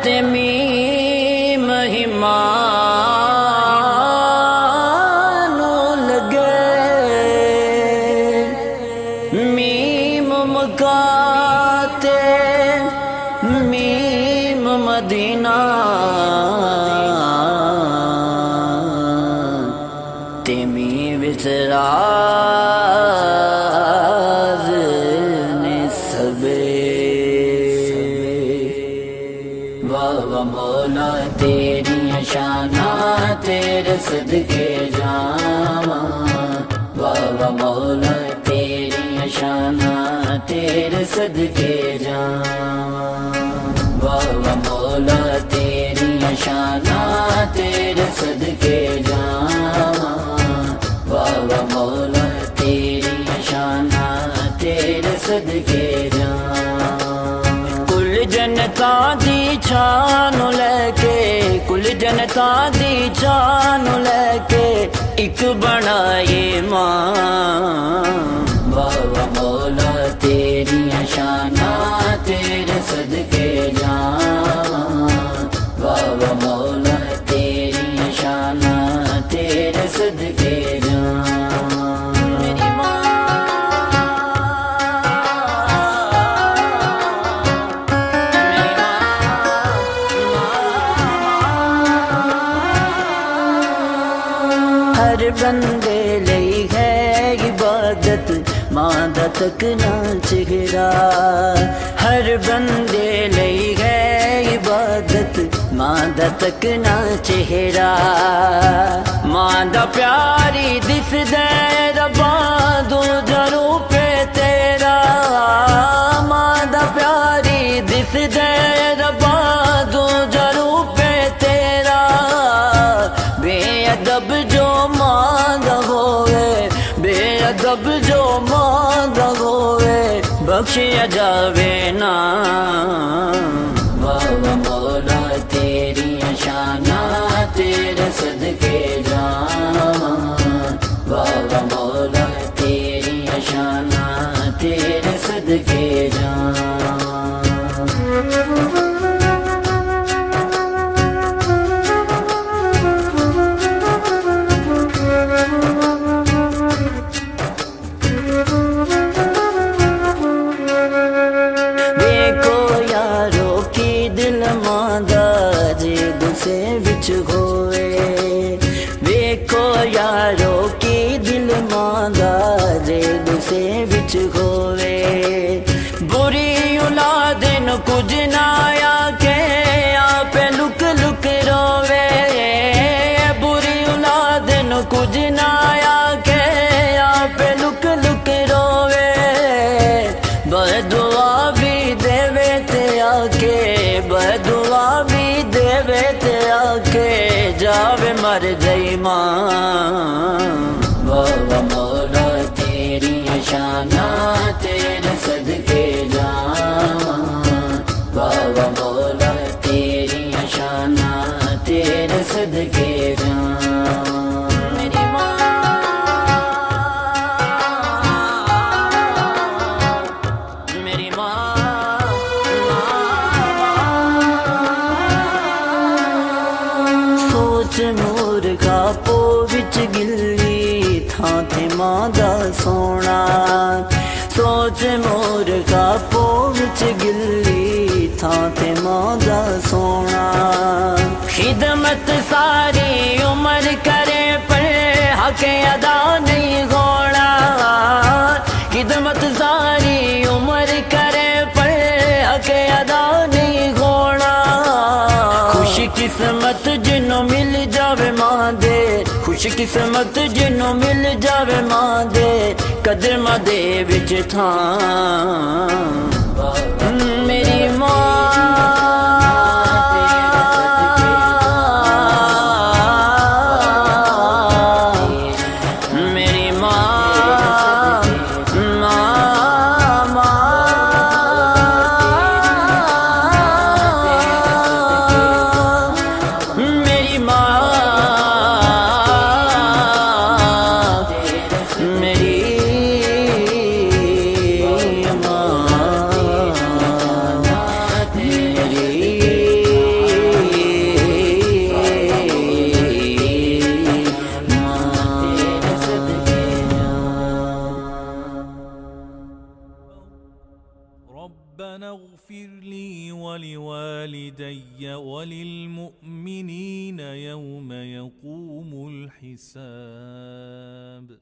तेमी महिमानो लगे meme मकाते meme Medina तेमी विसराज ने सबे वाह मौला तेरी शाना तेरे सदके जावा वाह मौला तेरी शाना तेरे सदके जावा वाह मौला तेरी शाना तेरे सदके जावा वाह मौला तेरी शाना तेरे सदके जावा कुल जनता दी छान लैके कुल जनता दी छान लैके एक बनाए मां वाह मौला तेरी शाना तेरे सदके जावा वाह मौला तेरी शाना तेरे सदके जावा हर बंदे लई है इबादत मां दा तकना चेहरा हर बंदे लई है इबादत मां दा तकना चेहरा मां दा प्यारी दिसदा रब्बा दो जरू पे तेरा मां दा प्यारी दिसदा रब्बा दो जरू पे तेरा बेअदब जो मांगा होवे बेअदब जो मांगा होवे बख्शिया जावे ना वाह मौला तेरी शाना तेरे सदके जावा वाह मौला तेरी शाना तेरे सदके जावा होए देखो यारो की दिल मांगा जे दुसे विच होए बुरी औलाद न कुछ ना आके आप लुक लुक रोवे बुरी औलाद न कुछ ना आके आप लुक लुक रोवे बदुआ भी देवे ते आके बदुआ भी देवे ते आके जावे मर गई मां वाह मौला तेरी शाना तेरे सदके जावा वाह मौला तेरी शाना तेरे सदके जावा मेरी मां मेरी मां मोर खापो विच गिल्ली थां ते मां दा सोना सोच मोर खापो विच गिल्ली थां ते मां दा सोना खिदमत सारी उम्र करे पर हक अदा नहीं होना खिदमत सारी उम्र करे पर हक अदा नहीं होना खुश किस्मत जिन्हों मिल जावे मां दे खुश किस्मत जिन्हों मिल जावे मां दे कदमां दे विच थां मेरी मां मेरी मां मेरी ربنا اغفر لي ولوالدي وللمؤمنين يوم يقوم الحساب.